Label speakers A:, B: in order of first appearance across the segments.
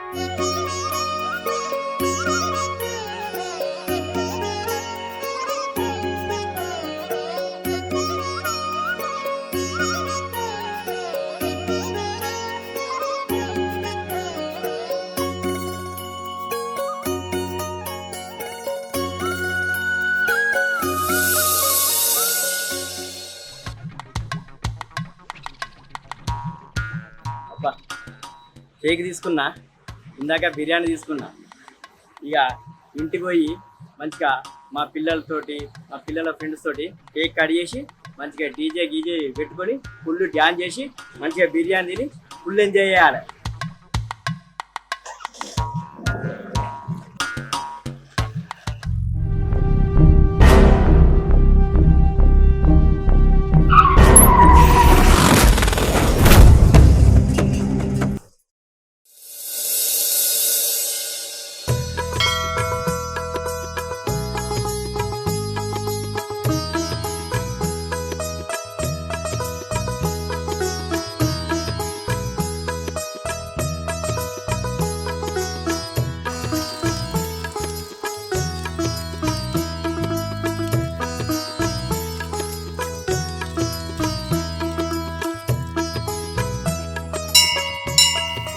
A: Cake తీసుకున్నా, ఇందాక బిర్యానీ తీసుకున్నా. ఇక ఇంటికి పోయి మంచిగా మా పిల్లలతోటి మా పిల్లల ఫ్రెండ్స్ తోటి కేక్ కట్ చేసి మంచిగా డీజే గీజే పెట్టుకొని ఫుల్ డ్యాన్స్ చేసి మంచిగా బిర్యానీ తిని ఫుల్ ఎంజాయ్ చేయాలి.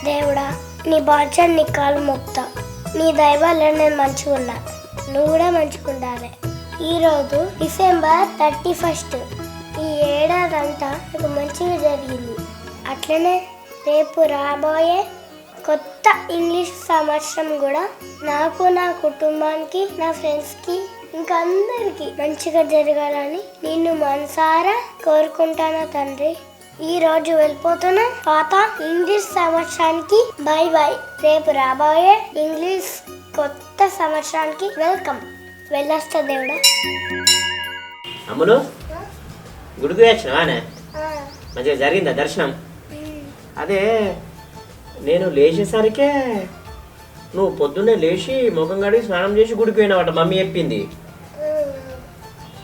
B: దేవుడా, నీ బాధ్యత నీ కాలు మొక్తా. నీ దయ వల్ల నేను మంచిగా ఉన్నా, నువ్వు కూడా మంచిగా ఉండాలి. ఈరోజు డిసెంబర్ 31. ఈ ఏడాదంతా నాకు మంచిగా జరిగింది. అట్లనే రేపు రాబోయే కొత్త ఇంగ్లీష్ సంవత్సరం కూడా నాకు, నా కుటుంబానికి, నా ఫ్రెండ్స్కి, ఇంకా అందరికీ మంచిగా జరగాలని నిన్ను మనసారా కోరుకుంటానా తండ్రి. ఈ రోజు వెళ్ళిపోతున్నా పాత ఇంగ్లీష్ సంవత్సరానికి బై బై. రేపు రాబోయే ఇంగ్లీష్ కొత్త సంవత్సరానికి వెల్కమ్. వెళ్ళొస్తా దేవుడా.
C: అమ్ములు, గుడికి వచ్చినావానే? మంచిగా జరిగిందా దర్శనం? అదే నేను లేచేసరికే నువ్వు పొద్దున్నే లేచి ముఖం కడిగి స్నానం చేసి గుడికి పోయినావట, మమ్మీ చెప్పింది.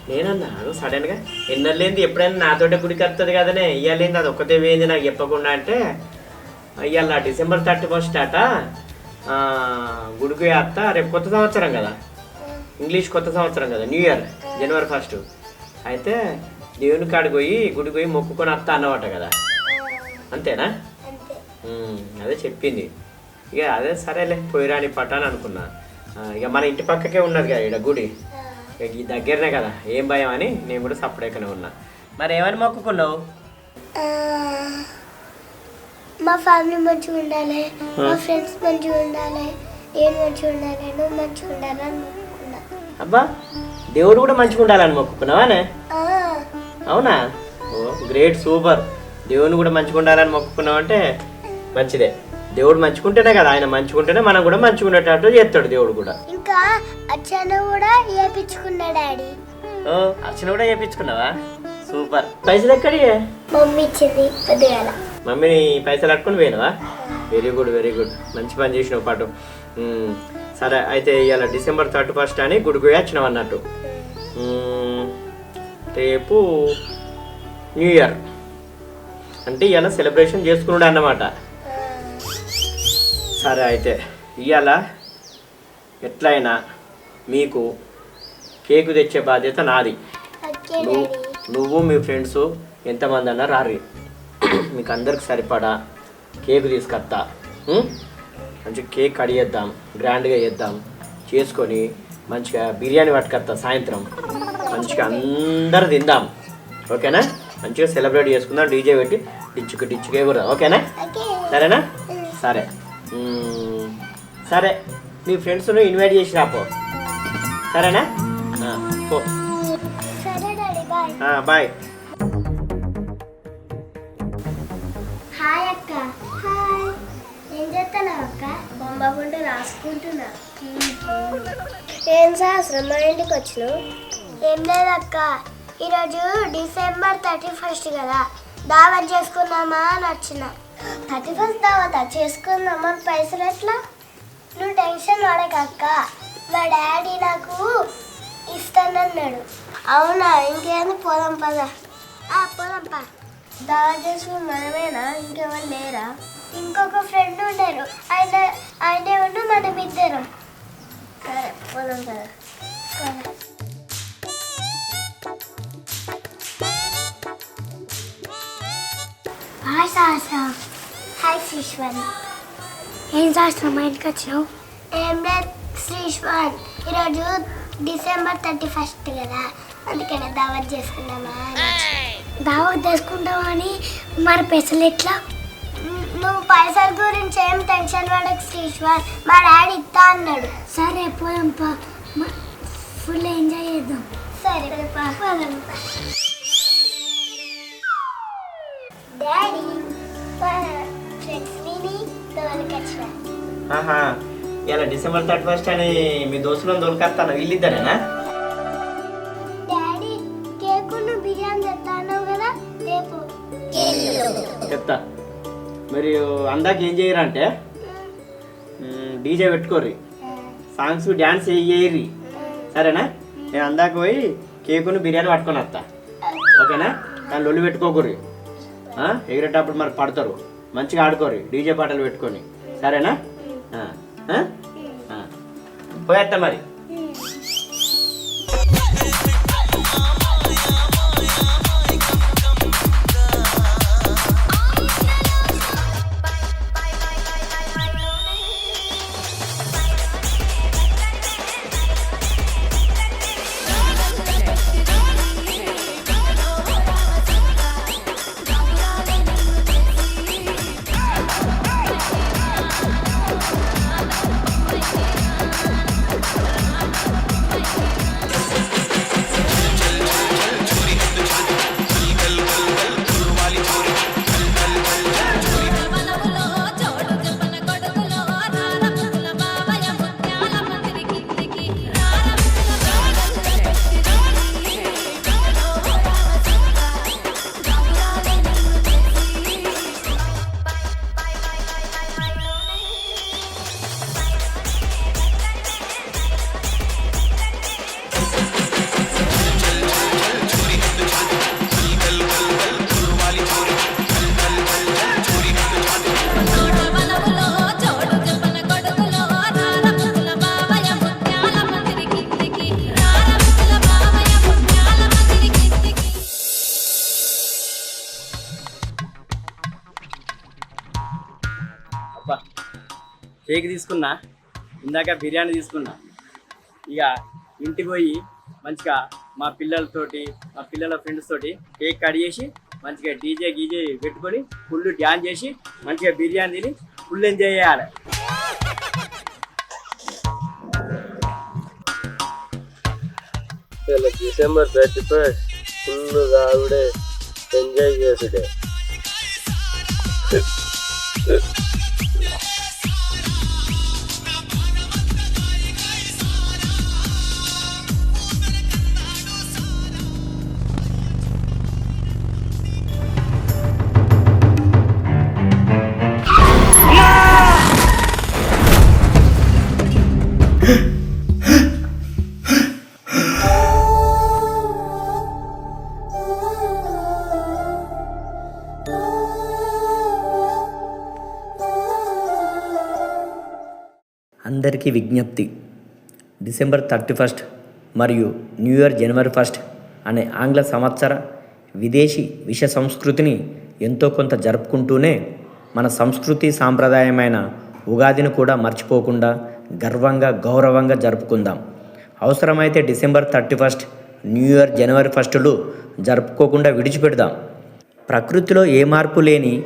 C: నేనన్నాను సడన్గా, ఎన్నర్లేంది ఎప్పుడైనా నాతోటే గుడికి వస్తుంది కదనే, ఇయ్యాలేంది అది ఒక్కతే వేయింది నాకు చెప్పకుండా అంటే, ఇవాళ డిసెంబర్ 31 అట గుడికి అత్త. రేపు కొత్త సంవత్సరం కదా, ఇంగ్లీష్ కొత్త సంవత్సరం కదా, న్యూ ఇయర్ జనవరి 1. అయితే దేవుని కాడికి పోయి గుడికి పోయి మొక్కుకొని అత్త అన్నమాట కదా, అంతేనా? అదే చెప్పింది. ఇక అదే సరేలే పోయిరాని పట్టాని అనుకున్నా. ఇక మన ఇంటి పక్కకే ఉన్నది కదా ఇక్కడ గుడి, ఈ దగ్గరనే కదా, ఏం భయం అని నేను కూడా సపరేట్గానే ఉన్నా. మరి ఏమని మొక్కుకున్నావు?
B: మా ఫ్యామిలీ మంచిగా ఉండాలి, మా ఫ్రెండ్స్ మంచిగా ఉండాలి, నేను మంచిగా ఉండాలి, నువ్వు మంచిగా ఉండాలని మొక్కుకున్నా.
C: అబ్బా, దేవుడు కూడా మంచిగా ఉండాలని మొక్కుకున్నావానే? అవునా? ఓ గ్రేట్, సూపర్. దేవుని కూడా మంచిగా ఉండాలని మొక్కుకున్నావు అంటే మంచిదే. దేవుడు మంచుకుంటేనే కదా, ఆయన మంచుకుంటేనే మనం కూడా మంచుకునేటట్టు చేస్తాడు దేవుడు కూడా.
B: ఇంకా అర్చన కూడా చేయించుకున్నా డాడీ.
C: అర్చన కూడా చేయించుకున్నావా? సూపర్. పైసలు ఎక్కడి?
B: మమ్మీ ఇచ్చింది పొద్దుగాల.
C: మమ్మీని పైసలు అట్టుకుని పోయినావా? వెరీ గుడ్, వెరీ గుడ్, మంచి పని చేసినావు పాటు. సరే, అయితే ఇవాళ డిసెంబర్ 31 అని గుడికి వచ్చినావు అన్నట్టు. రేపు న్యూ ఇయర్ అంటే ఇవాళ సెలబ్రేషన్ చేసుకున్నాడు అన్నమాట. సరే, అయితే ఇవాళ ఎట్లయినా మీకు కేకు తెచ్చే బాధ్యత నాది. నువ్వు మీ ఫ్రెండ్స్ ఎంతమంది అన్నా రారి, మీకు అందరికి సరిపడా కేకు తీసుకొస్తా. మంచిగా కేక్ కడిగేద్దాం, గ్రాండ్గా చేద్దాం, చేసుకొని మంచిగా బిర్యానీ పట్టుకొస్తా. సాయంత్రం మంచిగా అందరు తిందాం, ఓకేనా? మంచిగా సెలబ్రేట్ చేసుకుందాం, డీజే పెట్టి డిచ్చుకే కూడా, ఓకేనా? సరేనా? సరే సరే, మీ ఫ్రెండ్స్ను ఇన్వైట్ చేసి రాపో, సరేనా? పో. బాయ్.
B: హాయ్ అక్క. హాయ్. ఏం చేస్తున్నావు అక్క? బొమ్మ గుంటూ రాసుకుంటున్నా. ఏం శాస్త్రం మా ఇంటికి వచ్చినావు? ఏం లేదక్క, ఈరోజు డిసెంబర్ 31 కదా, దావత్ చేసుకుందామా అని వచ్చిన. 31 దావత చేసుకుందామా? పైసలు ఎట్లా? నువ్వు టెన్షన్ పడక అక్క, మా డాడీ నాకు ఇస్తానన్నాడు. అవునా? ఇంకేంది, పోదాం పద. పోదాం పా. దావత్ చేసుకుని మనమేనా, ఇంకెవరు లేరా? ఇంకొక ఫ్రెండ్ ఉండరు, ఆయన ఆయనే ఉండు మనం ఇద్దరం. సరే పోదాం కదా. హాయ్ శాస్త్ర. హాయ్ శ్రీశ్వర్. ఏం శాస్త్రం మా ఇంటికి వచ్చినావు? ఏం లేదు శ్రీశ్వర్, ఈరోజు డిసెంబర్ 31 కదా, అందుకనే దావత్ చేసుకుందామా. దావత్ చేసుకుంటావా అని మరి పైసలు ఎట్లా? నువ్వు పైసల గురించి ఏం టెన్షన్ పడకు శ్రీశ్వర్, మా డాడీ ఇస్తా అన్నాడు. సరే పోదాం పా, ఫుల్ ఎంజాయ్ చేద్దాం. సరే పోదాం. డాడీ ఫ్రెండ్స్ విని తోలికి వచ్చిన.
C: ఆహా, ఇలా డిసెంబర్ 31 అని మీ దోస్తులను దొరికేస్తాను, వీళ్ళిద్దరేనా?
B: డాడీ కేక్ బిర్యానీ తెస్తాను కదా రేపు.
C: చెప్తా. మరి అందాక ఏం చేయరంటే డీజే పెట్టుకోర్రి, సాంగ్స్ డ్యాన్స్ చేయర్రి, సరేనా? నేను అందాక పోయి కేకును బిర్యానీ పట్టుకొని వస్తా, ఓకేనా? దాని లొల్లి పెట్టుకోకూర్రి, ఎగిరేటప్పుడు మరి పడతారు, మంచిగా ఆడుకోర్రి డీజే పాటలు పెట్టుకొని, సరేనా? పోయేస్తా మరి.
A: కేక్ తీసుకున్నా, ఇందాక బిర్యానీ తీసుకున్నా. ఇక ఇంటికి పోయి మంచిగా మా పిల్లలతోటి మా పిల్లల ఫ్రెండ్స్ తోటి కేక్ కట్ చేసి మంచిగా డీజే గీజే పెట్టుకొని ఫుల్ డ్యాన్స్ చేసి మంచిగా బిర్యానీ తిని ఫుల్ ఎంజాయ్ చేయాలి.
D: డిసెంబర్ 31 ఫుల్ తాగుడే ఎంజాయ్ చేసుడే.
C: అందరికీ విజ్ఞప్తి, డిసెంబర్ 31 మరియు న్యూ ఇయర్ జనవరి 1 అనే ఆంగ్ల సంవత్సర విదేశీ విష సంస్కృతిని ఎంతో కొంత జరుపుకుంటూనే మన సంస్కృతి సాంప్రదాయమైన ఉగాదిని కూడా మర్చిపోకుండా గర్వంగా గౌరవంగా జరుపుకుందాం. అవసరమైతే డిసెంబర్ 31 న్యూ ఇయర్ జనవరి 1లు జరుపుకోకుండా విడిచిపెడదాం. ప్రకృతిలో ఏ మార్పు లేని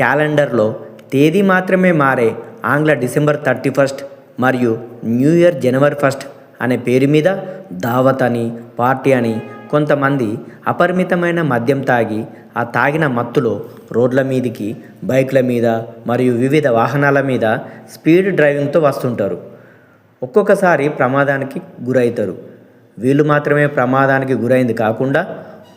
C: క్యాలెండర్లో తేదీ మాత్రమే మారే ఆంగ్ల డిసెంబర్ 31 మరియు న్యూ ఇయర్ జనవరి 1 అనే పేరు మీద దావత్ అని పార్టీ అని కొంతమంది అపరిమితమైన మద్యం తాగి ఆ తాగిన మత్తులో రోడ్ల మీదికి బైక్ల మీద మరియు వివిధ వాహనాల మీద స్పీడ్ డ్రైవింగ్తో వస్తుంటారు. ఒక్కొక్కసారి ప్రమాదానికి గురవుతారు. వీళ్ళు మాత్రమే ప్రమాదానికి గురైంది కాకుండా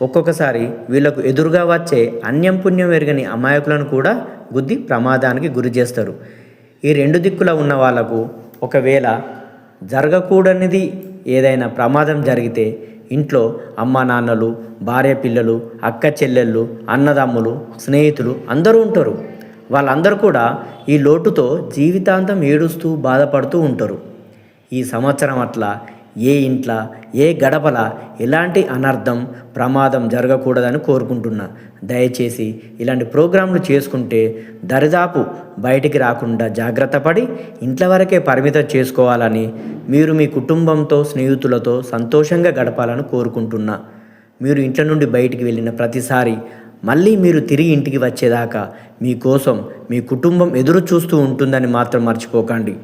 C: ఒక్కొక్కసారి వీళ్ళకు ఎదురుగా వచ్చే అన్యం పుణ్యం ఎరగని అమాయకులను కూడా గుద్ది ప్రమాదానికి గురి చేస్తారు. ఈ రెండు దిక్కుల ఉన్న వాళ్లకు ఒకవేళ జరగకూడనిది ఏదైనా ప్రమాదం జరిగితే ఇంట్లో అమ్మ నాన్నలు, భార్య పిల్లలు, అక్క చెల్లెళ్ళు, అన్నదమ్ములు, స్నేహితులు అందరూ ఉంటారు. వాళ్ళందరూ కూడా ఈ లోటుతో జీవితాంతం ఏడుస్తూ బాధపడుతూ ఉంటారు. ఈ సంవత్సరం అట్లా ఏ ఇంట్లో ఏ గడపల ఎలాంటి అనర్థం ప్రమాదం జరగకూడదని కోరుకుంటున్నా. దయచేసి ఇలాంటి ప్రోగ్రాంలు చేసుకుంటే దరిదాపు బయటికి రాకుండా జాగ్రత్త పడి ఇంట్లో వరకే పరిమితం చేసుకోవాలని, మీరు మీ కుటుంబంతో స్నేహితులతో సంతోషంగా గడపాలని కోరుకుంటున్నా. మీరు ఇంట్లో నుండి బయటికి వెళ్ళిన ప్రతిసారి మళ్ళీ మీరు తిరిగి ఇంటికి వచ్చేదాకా మీకోసం మీ కుటుంబం ఎదురు చూస్తూ ఉంటుందని మాత్రం మర్చిపోకండి.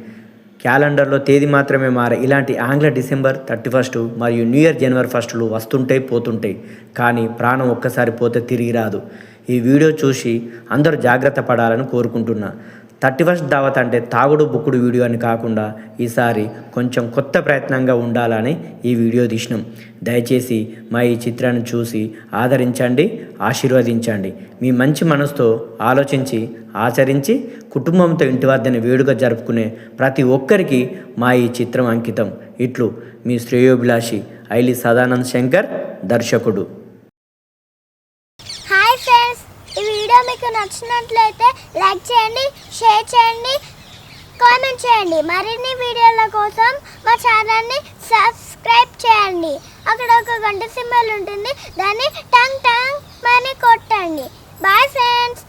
C: క్యాలెండర్లో తేదీ మాత్రమే మారే ఇలాంటి ఆంగ్ల డిసెంబర్ 31 మరియు న్యూ ఇయర్ జనవరి 1 వస్తుంటాయి పోతుంటాయి, కానీ ప్రాణం ఒక్కసారి పోతే తిరిగి రాదు. ఈ వీడియో చూసి అందరూ జాగ్రత్త పడాలని కోరుకుంటున్నా. 31 దావత్ అంటే తాగుడు బుక్కుడు వీడియో అని కాకుండా ఈసారి కొంచెం కొత్త ప్రయత్నంగా ఉండాలని ఈ వీడియో తీసినాం. దయచేసి మా ఈ చిత్రాన్ని చూసి ఆదరించండి, ఆశీర్వదించండి. మీ మంచి మనసుతో ఆలోచించి ఆచరించి కుటుంబంతో ఇంటి వద్దని వేడుక జరుపుకునే ప్రతి ఒక్కరికి మా ఈ చిత్రం అంకితం. ఇట్లు మీ శ్రేయోభిలాషి ఐలి సదానంద్ శంకర్, దర్శకుడు.
B: హాయ్ ఫ్రెండ్స్, ఈ వీడియో మీకు నచ్చినట్లయితే లైక్ చేయండి, షేర్ చేయండి, కామెంట్ చేయండి. మరిన్ని వీడియోల కోసం మా ఛానల్ని సబ్స్క్రైబ్ చేయండి. అక్కడ ఒక గంట సింబల్ ఉంటుంది, దాన్ని టంగ్ టంగ్ మని కొట్టండి. Bye friends.